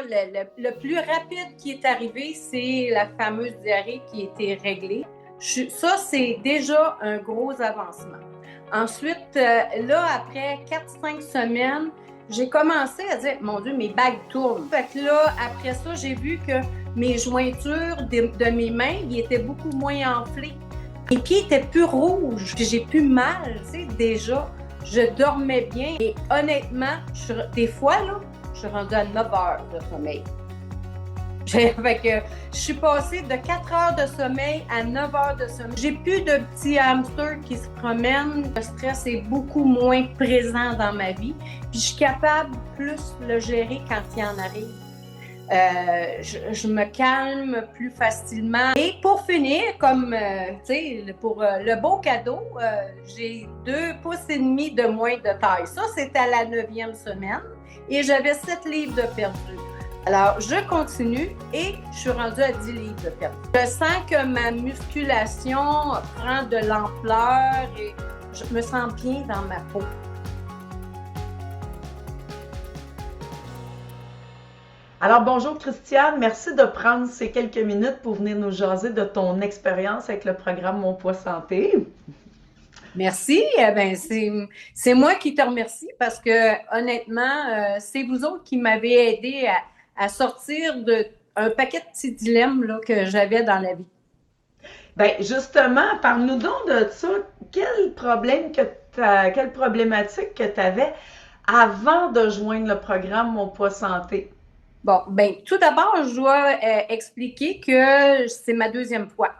là, le plus rapide qui est arrivé, c'est la fameuse diarrhée qui a été réglée. Ça, c'est déjà un gros avancement. Ensuite, là, après 4-5 semaines, j'ai commencé à dire, mon Dieu, mes bagues tournent. Fait que là, après ça, j'ai vu que mes jointures de mes mains, ils étaient beaucoup moins enflés. Mes pieds étaient plus rouges, puis j'ai plus mal, tu sais, déjà. Je dormais bien et honnêtement, des fois, là, je suis rendue à 9 heures de sommeil. Fait que je suis passée de 4 heures de sommeil à 9 heures de sommeil. J'ai plus de petits hamsters qui se promènent. Le stress est beaucoup moins présent dans ma vie. Puis je suis capable plus le gérer quand il en arrive. Je me calme plus facilement. Et pour finir, comme tu sais, pour le beau cadeau, j'ai 2,5 pouces de moins de taille. Ça, c'est à la 9e semaine et j'avais 7 livres de perdu. Alors, je continue et je suis rendue à 10 livres de perdu. Je sens que ma musculation prend de l'ampleur et je me sens bien dans ma peau. Alors, bonjour Christiane, merci de prendre ces quelques minutes pour venir nous jaser de ton expérience avec le programme Mon Poids Santé. Merci. C'est moi qui te remercie parce que honnêtement, c'est vous autres qui m'avez aidé à sortir d'un paquet de petits dilemmes là, que j'avais dans la vie. Ben justement, parle-nous donc de ça. Quelle problématique que tu avais avant de joindre le programme Mon Poids Santé? Bon, tout d'abord, je dois expliquer que c'est ma deuxième fois.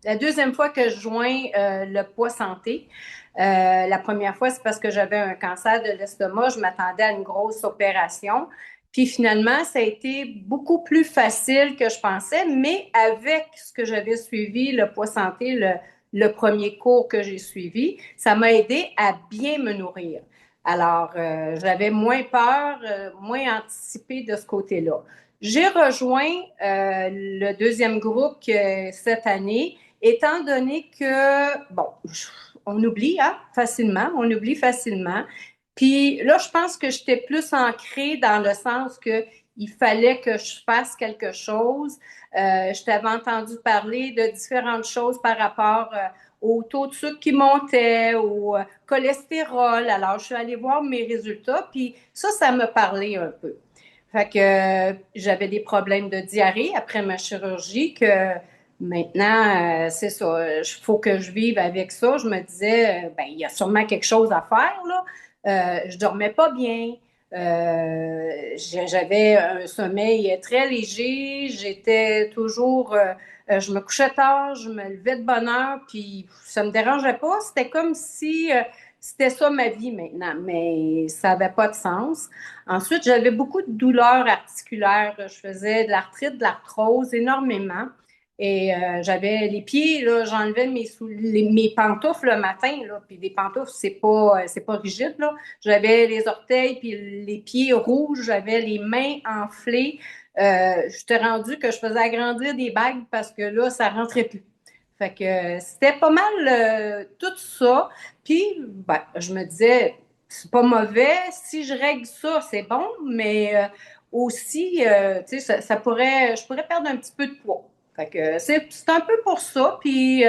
La deuxième fois que je joins le poids santé. La première fois, c'est parce que j'avais un cancer de l'estomac. Je m'attendais à une grosse opération. Puis finalement, ça a été beaucoup plus facile que je pensais, mais avec ce que j'avais suivi, le poids santé, le premier cours que j'ai suivi, ça m'a aidé à bien me nourrir. Alors, j'avais moins peur, moins anticipé de ce côté-là. J'ai rejoint le deuxième groupe cette année, étant donné que, bon, on oublie facilement, on oublie facilement. Puis là, je pense que j'étais plus ancrée dans le sens que il fallait que je fasse quelque chose. Je t'avais entendu parler de différentes choses par rapport au taux de sucre qui montait, au cholestérol. Alors, je suis allée voir mes résultats, puis ça me parlait un peu. Fait que j'avais des problèmes de diarrhée après ma chirurgie que maintenant, c'est ça, il faut que je vive avec ça. Je me disais, il y a sûrement quelque chose à faire, là. Je dormais pas bien. J'avais un sommeil très léger. J'étais toujours, je me couchais tard, je me levais de bonne heure, puis ça me dérangeait pas. C'était comme si c'était ça ma vie maintenant, mais ça n'avait pas de sens. Ensuite, j'avais beaucoup de douleurs articulaires. Je faisais de l'arthrite, de l'arthrose, énormément. Et j'avais les pieds, là, j'enlevais mes pantoufles le matin, là, puis des pantoufles, c'est pas rigide, là. J'avais les orteils puis les pieds rouges, j'avais les mains enflées. J'étais rendue que je faisais agrandir des bagues parce que là, ça rentrait plus. Fait que c'était pas mal tout ça. Puis, je me disais, c'est pas mauvais. Si je règle ça, c'est bon, mais aussi, tu sais, je pourrais perdre un petit peu de poids. Fait que c'est un peu pour ça. Puis,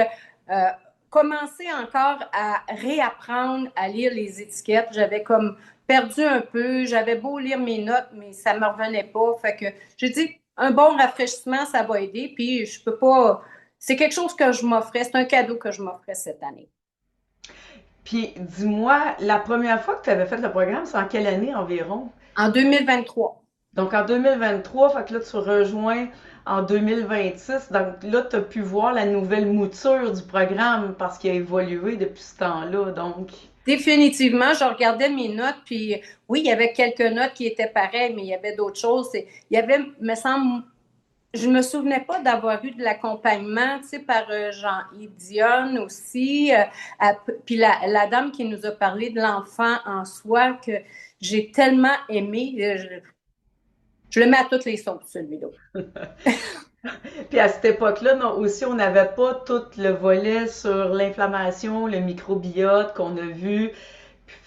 commencer encore à réapprendre à lire les étiquettes. J'avais comme perdu un peu. J'avais beau lire mes notes, mais ça me revenait pas. Fait que j'ai dit, un bon rafraîchissement, ça va aider. Puis, je peux pas. C'est quelque chose que je m'offrais. C'est un cadeau que je m'offrais cette année. Puis dis-moi, la première fois que tu avais fait le programme, c'est en quelle année environ? En 2023. Donc en 2023, fait que là tu rejoins en 2026. Donc là, tu as pu voir la nouvelle mouture du programme parce qu'il a évolué depuis ce temps-là. Donc, Définitivement, je regardais mes notes, puis oui, il y avait quelques notes qui étaient pareilles, mais il y avait d'autres choses. Il y avait, me semble, je me souvenais pas d'avoir eu de l'accompagnement, tu sais, par Jean-Yves Dionne aussi. Puis la dame qui nous a parlé de l'enfant en soi que j'ai tellement aimé. Je le mets à toutes les sauces, celui-là. puis à cette époque-là, non, aussi, on n'avait pas tout le volet sur l'inflammation, le microbiote qu'on a vu,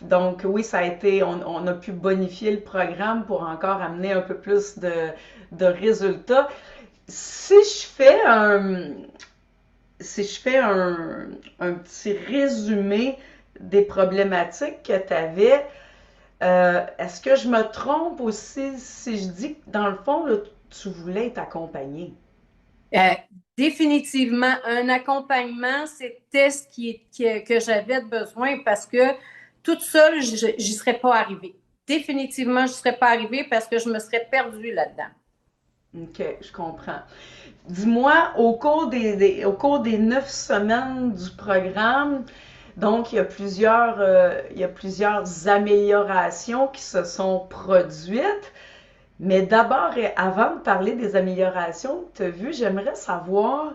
Donc oui, ça a été, on a pu bonifier le programme pour encore amener un peu plus de résultats. Si je fais un, si je fais un petit résumé des problématiques que tu avais, est-ce que je me trompe aussi si je dis que dans le fond, là, tu voulais être accompagné? Euh, Définitivement, un accompagnement, c'était que j'avais besoin parce que toute seule, j'y serais pas arrivée. Définitivement, je serais pas arrivée parce que je me serais perdue là-dedans. OK, je comprends. Dis-moi, au cours des 9 semaines du programme, donc il y a plusieurs améliorations qui se sont produites. Mais d'abord, et avant de parler des améliorations que tu as vues, j'aimerais savoir,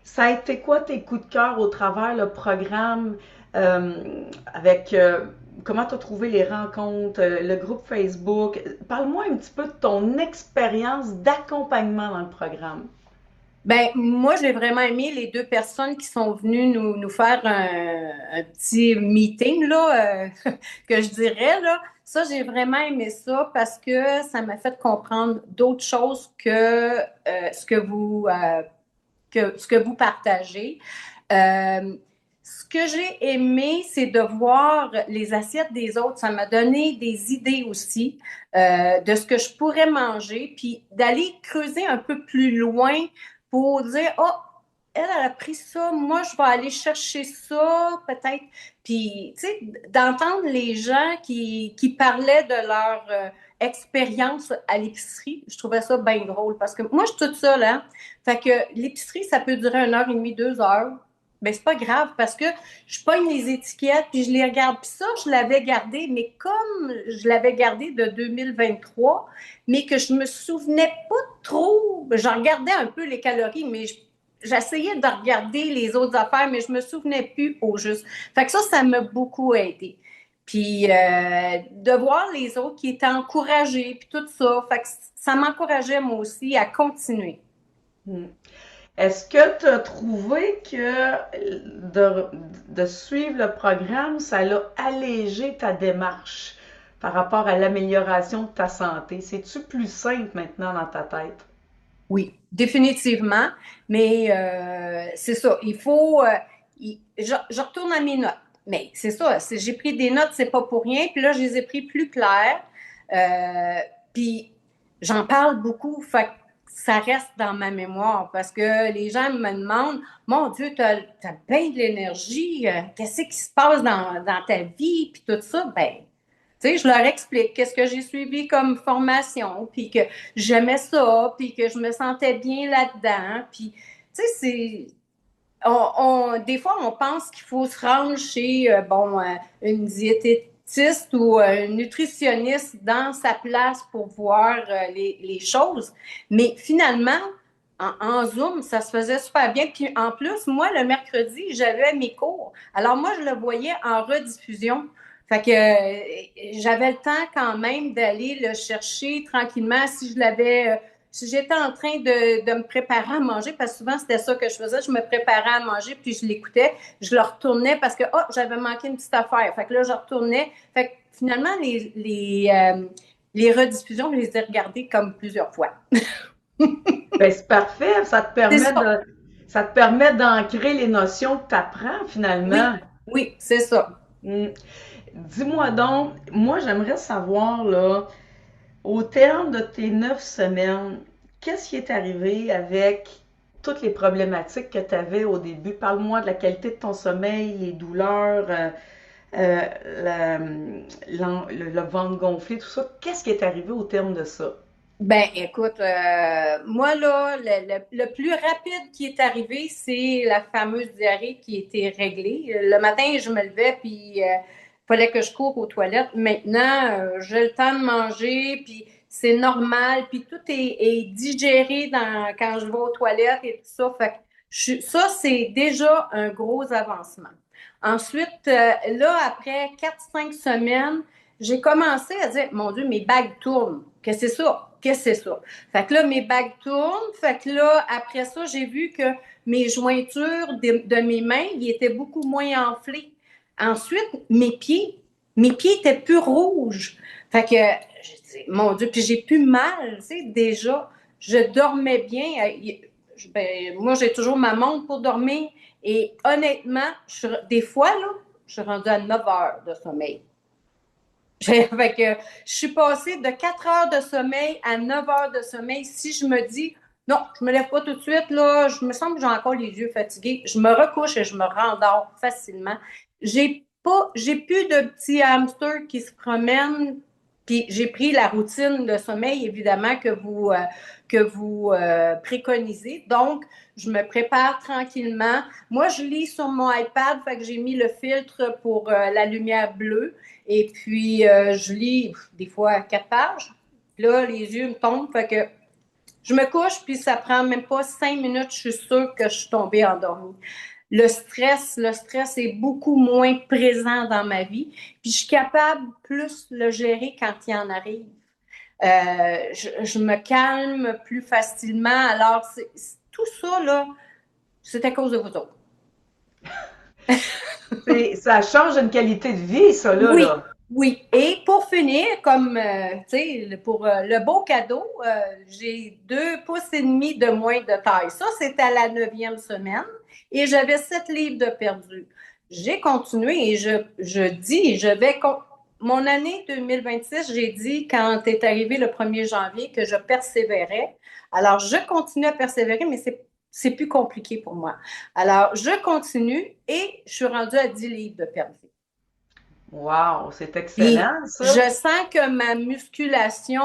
ça a été quoi tes coups de cœur au travers le programme, avec comment tu as trouvé les rencontres, le groupe Facebook. Parle-moi un petit peu de ton expérience d'accompagnement dans le programme. Ben, moi, j'ai vraiment aimé les deux personnes qui sont venues nous faire un petit meeting, là, que je dirais, là. Ça, j'ai vraiment aimé ça parce que ça m'a fait comprendre d'autres choses que ce que vous partagez. Euh, Ce que j'ai aimé, c'est de voir les assiettes des autres. Ça m'a donné des idées aussi de ce que je pourrais manger, puis d'aller creuser un peu plus loin pour dire, oh, elle a pris ça, moi, je vais aller chercher ça, peut-être. Puis, tu sais, d'entendre les gens qui parlaient de leur expérience à l'épicerie, je trouvais ça bien drôle parce que moi, je suis toute seule, hein. Fait que l'épicerie, ça peut durer 1 heure et demie, 2 heures. Ben, c'est pas grave parce que je pogne les étiquettes puis je les regarde. Puis ça, je l'avais gardé, mais comme je l'avais gardé de 2023, mais que je me souvenais pas trop, j'en regardais un peu les calories, mais j'essayais de regarder les autres affaires, mais je me souvenais plus au juste. Fait que ça m'a beaucoup aidé. Puis de voir les autres qui étaient encouragés, puis tout ça, fait que ça m'encourageait moi aussi à continuer. Hmm. Est-ce que tu as trouvé que de suivre le programme, ça l'a allégé ta démarche par rapport à l'amélioration de ta santé? C'est-tu plus simple maintenant dans ta tête? Oui, définitivement. Mais c'est ça. Il faut. Je retourne à mes notes. Mais c'est ça. J'ai pris des notes, c'est pas pour rien. Puis là, je les ai pris plus claires. Puis j'en parle beaucoup. Fait que ça reste dans ma mémoire parce que les gens me demandent, mon Dieu, t'as bien de l'énergie. Qu'est-ce qui se passe dans ta vie? Puis tout ça. Ben, tu sais, je leur explique qu'est-ce que j'ai suivi comme formation, puis que j'aimais ça, puis que je me sentais bien là-dedans. Puis, tu sais, des fois, on pense qu'il faut se rendre chez, une diététiste ou un nutritionniste dans sa place pour voir les choses. Mais finalement, en Zoom, ça se faisait super bien. Puis en plus, moi, le mercredi, j'avais mes cours. Alors moi, je le voyais en rediffusion. Fait que j'avais le temps quand même d'aller le chercher tranquillement si j'étais en train de me préparer à manger, parce que souvent c'était ça que je faisais, je me préparais à manger, puis je l'écoutais, je le retournais parce que, oh, j'avais manqué une petite affaire. Fait que là, je retournais. Fait que finalement, les rediffusions, je les ai regardées comme plusieurs fois. Ben, c'est parfait, C'est ça. ça te permet d'ancrer les notions que tu apprends finalement. Oui, oui, c'est ça. Hmm. Dis-moi donc, moi j'aimerais savoir là, au terme de tes 9 semaines, qu'est-ce qui est arrivé avec toutes les problématiques que tu avais au début? Parle-moi de la qualité de ton sommeil, les douleurs, euh, la- le ventre gonflé, tout ça. Qu'est-ce qui est arrivé au terme de ça? Ben, écoute, moi, là, le plus rapide qui est arrivé, c'est la fameuse diarrhée qui était réglée. Le matin, je me levais, puis il fallait que je cours aux toilettes. Maintenant, j'ai le temps de manger, puis c'est normal, puis tout est digéré quand je vais aux toilettes et tout ça. Fait que ça, c'est déjà un gros avancement. Ensuite, là, après 4, 5 semaines, j'ai commencé à dire, mon Dieu, mes bagues tournent. Qu'est-ce que c'est ça? Qu'est-ce que c'est ça? Fait que là, mes bagues tournent. Fait que là, après ça, j'ai vu que mes jointures de mes mains, ils étaient beaucoup moins enflées. Ensuite, mes pieds. mes pieds étaient plus rouges. Fait que, je dis, mon Dieu, puis j'ai plus mal, tu sais, déjà. Je dormais bien. Ben, moi, j'ai toujours ma montre pour dormir. Et honnêtement, des fois, là, je suis rendue à 9 heures de sommeil. Fait que je suis passée de 4 heures de sommeil à 9 heures de sommeil. Si je me dis, non, je me lève pas tout de suite, là, je me sens que j'ai encore les yeux fatigués, je me recouche et je me rendors facilement. J'ai plus de petits hamsters qui se promènent. Puis j'ai pris la routine de sommeil, évidemment, que vous préconisez. Donc, je me prépare tranquillement. Moi, je lis sur mon iPad, fait que j'ai mis le filtre pour la lumière bleue. Et puis, je lis des fois 4 pages. Là, les yeux me tombent. Fait que je me couche, puis ça prend même pas 5 minutes. Je suis sûre que je suis tombée endormie. Le stress est beaucoup moins présent dans ma vie. Puis, je suis capable plus le gérer quand il en arrive. Je me calme plus facilement. Alors, tout ça, là, c'est à cause de vous autres. Ça change une qualité de vie, ça, Oui, là. oui. Et pour finir, comme tu sais, pour le beau cadeau, j'ai 2 pouces et demi de moins de taille. Ça, c'était à la 9e semaine et j'avais 7 livres de perdu. J'ai continué et je dis, mon année 2026, j'ai dit quand est arrivé le 1er janvier que je persévérais. Alors, je continue à persévérer, mais c'est plus compliqué pour moi. Alors, je continue et je suis rendue à 10 livres de perdu. Wow, c'est Puis excellent, ça. je sens que ma musculation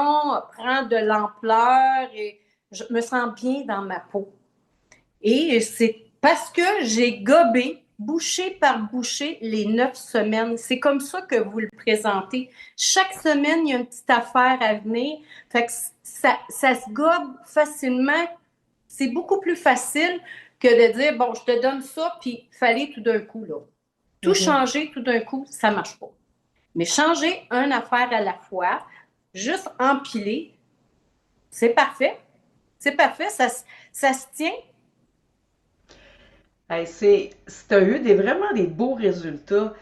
prend de l'ampleur et je me sens bien dans ma peau. Et c'est parce que j'ai gobé, bouchée par bouchée, les 9 semaines. C'est comme ça que vous le présentez. Chaque semaine, il y a une petite affaire à venir. Fait que ça se gobe facilement. C'est beaucoup plus facile que de dire, bon, je te donne ça, puis fallait tout d'un coup, là. Tout Mhm. changer tout d'un coup, ça marche pas. Mais changer une affaire à la fois, juste empiler, c'est parfait. C'est parfait, ça se tient. Hey, t'as eu vraiment des beaux résultats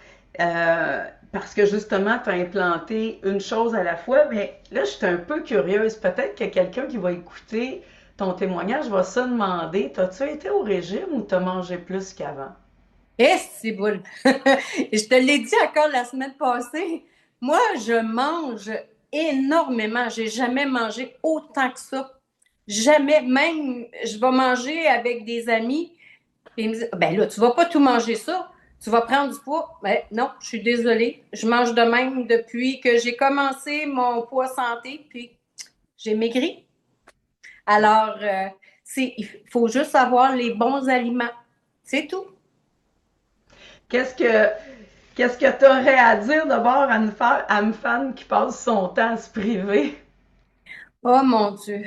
parce que justement, tu as implanté une chose à la fois. Mais là, je suis un peu curieuse. Peut-être que quelqu'un qui va écouter ton témoignage va se demander, t'as-tu été au régime ou t'as mangé plus qu'avant? Eh, c'est boule. Je te l'ai dit encore la semaine passée. Moi, je mange énormément. J'ai jamais mangé autant que ça. Jamais. Même, je vais manger avec des amis. Puis ils me disent, ben là, tu vas pas tout manger ça. Tu vas prendre du poids. Ben non, je suis désolée. Je mange de même depuis que j'ai commencé mon poids santé, puis j'ai maigri. Alors, il faut juste avoir les bons aliments. C'est tout. Qu'est-ce que qu'est-ce que tu aurais à dire d'abord à une femme qui passe son temps à se priver? Oh mon Dieu.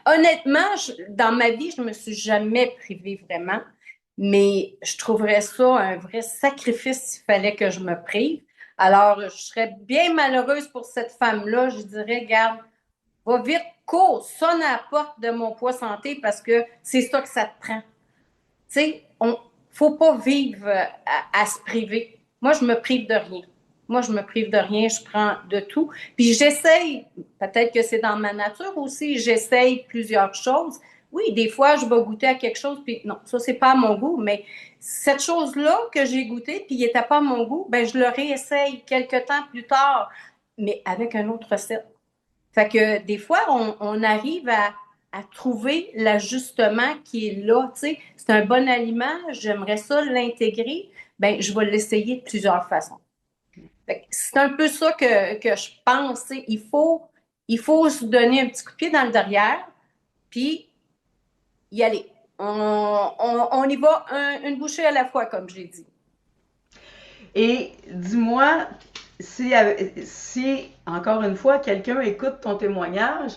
Honnêtement, dans ma vie, je me suis jamais privée vraiment, mais je trouverais ça un vrai sacrifice s'il fallait que je me prive. Alors, je serais bien malheureuse pour cette femme-là. Je dirais, garde, va vite, cours, sonne à la porte de mon poids santé parce que c'est ça que ça te prend. Tu sais, faut pas vivre à se priver. Moi, je me prive de rien. Moi, je me prive de rien, je prends de tout. Puis j'essaye, peut-être que c'est dans ma nature aussi, j'essaye plusieurs choses. Oui, des fois, je vais goûter à quelque chose, puis non, ça, c'est pas à mon goût, mais cette chose-là que j'ai goûtée, puis il n'était pas à mon goût, ben je le réessaye quelques temps plus tard, mais avec un autre recette. Fait que des fois, on arrive à trouver l'ajustement qui est là. Tu sais, c'est un bon aliment, j'aimerais ça l'intégrer. Ben, je vais l'essayer de plusieurs façons. Fait que c'est un peu ça que je pense. Tu sais. Il faut se donner un petit coup de pied dans le derrière, puis y aller. On y va une bouchée à la fois, comme j'ai dit. Et dis-moi, si, encore une fois, quelqu'un écoute ton témoignage,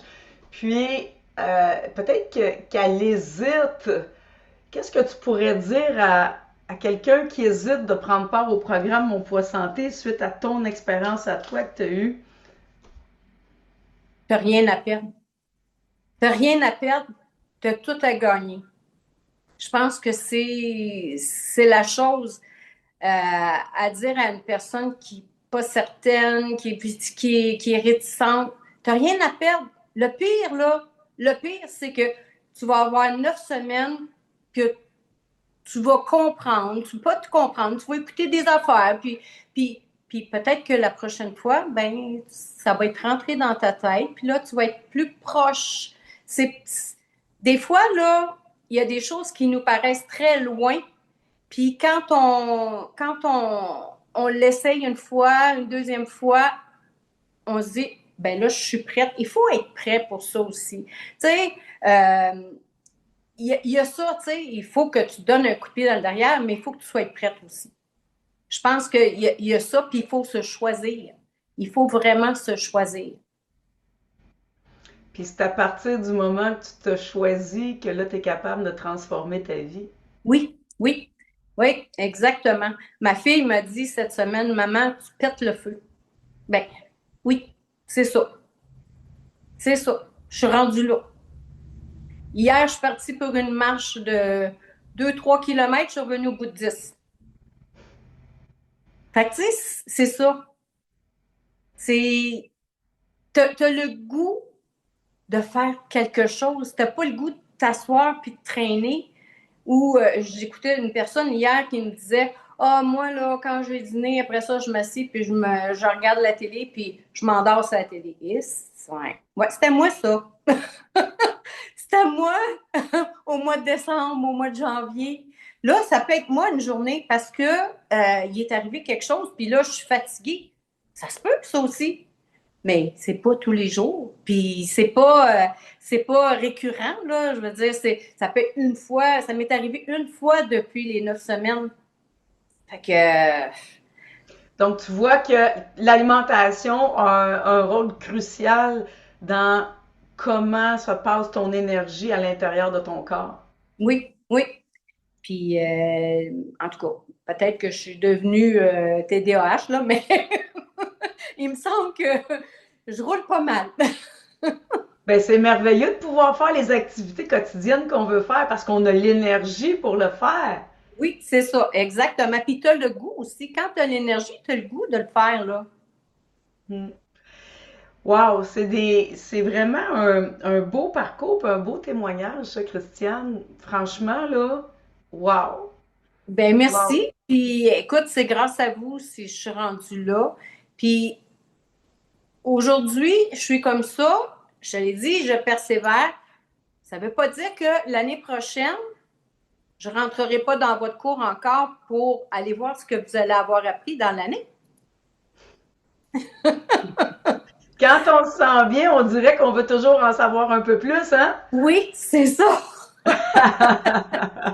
puis peut-être qu'elle hésite, qu'est-ce que tu pourrais dire à quelqu'un qui hésite de prendre part au programme Mon Poids Santé suite à ton expérience à toi que tu as eue? T'as rien à perdre. T'as rien à perdre, t'as tout à gagner. Je pense que c'est la chose. à dire à une personne qui n'est pas certaine, qui est réticente, tu n'as rien à perdre. Le pire, là, le pire, c'est que tu vas avoir 9 semaines que tu vas comprendre, tu vas pas te comprendre, tu vas écouter des affaires, puis peut-être que la prochaine fois, ben, ça va être rentré dans ta tête, puis là, tu vas être plus proche. C'est, des fois, là, il y a des choses qui nous paraissent très loin, puis quand on l'essaye une fois, une deuxième fois, on se dit, ben là, je suis prête. Il faut être prêt pour ça aussi. Tu sais, il y a ça, tu sais, il faut que tu donnes un coup de pied dans le derrière, mais il faut que tu sois prête aussi. Je pense qu'il y a ça, puis il faut se choisir. Il faut vraiment se choisir. Puis c'est à partir du moment que tu t'as choisi que là, tu es capable de transformer ta vie. Oui, oui, oui, exactement. Ma fille m'a dit cette semaine, maman, tu pètes le feu. Ben, oui, c'est ça. C'est ça. Je suis rendue là. Hier, je suis partie pour une marche de 2-3 kilomètres, je suis revenue au bout de 10. Fait que, tu sais, c'est ça. C'est, t'as le goût de faire quelque chose. T'as pas le goût de t'asseoir puis de traîner. Ou j'écoutais une personne hier qui me disait ah, moi, là, quand je vais dîner, après ça, je m'assieds puis je regarde la télé puis je m'endors sur la télé. Ouais, c'était moi, ça. C'était moi au mois de décembre, au mois de janvier. Là, ça peut être moi une journée parce que il est arrivé quelque chose, puis là, je suis fatiguée. Ça se peut, ça aussi. Mais c'est pas tous les jours. Puis c'est pas récurrent, là. Je veux dire, ça peut être une fois, ça m'est arrivé une fois depuis les 9 semaines. Fait que Donc, tu vois que l'alimentation a un rôle crucial dans comment se passe ton énergie à l'intérieur de ton corps. oui, oui. Puis en tout cas, peut-être que je suis devenue TDAH, là, mais il me semble que je roule pas mal. Ben, c'est merveilleux de pouvoir faire les activités quotidiennes qu'on veut faire parce qu'on a l'énergie pour le faire. Oui, c'est ça, exactement. Puis tu as le goût aussi. Quand tu as l'énergie, tu as le goût de le faire, là. Hmm. Wow, c'est vraiment un beau parcours, puis un beau témoignage, ça, Christiane. Franchement, là, wow. Ben Wow. merci. Puis écoute, c'est grâce à vous si je suis rendue là. Puis aujourd'hui, je suis comme ça. Je l'ai dit, je persévère. Ça ne veut pas dire que l'année prochaine, je ne rentrerai pas dans votre cours encore pour aller voir ce que vous allez avoir appris dans l'année. Quand on se sent bien, on dirait qu'on veut toujours en savoir un peu plus, hein? Oui, c'est ça.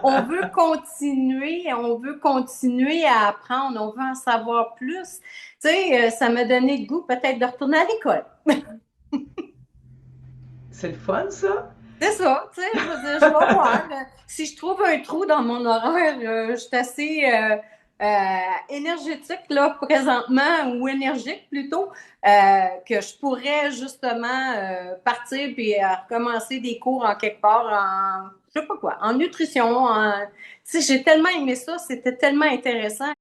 On veut continuer à apprendre, on veut en savoir plus. Tu sais, ça m'a donné le goût peut-être de retourner à l'école. C'est le fun, ça. C'est ça, tu sais, je veux dire, je vais voir. Si je trouve un trou dans mon horaire, je suis assez énergétique là présentement, ou énergique plutôt, que je pourrais justement partir puis recommencer des cours en quelque part en, je sais pas quoi, en nutrition. Tu sais, j'ai tellement aimé ça, c'était tellement intéressant.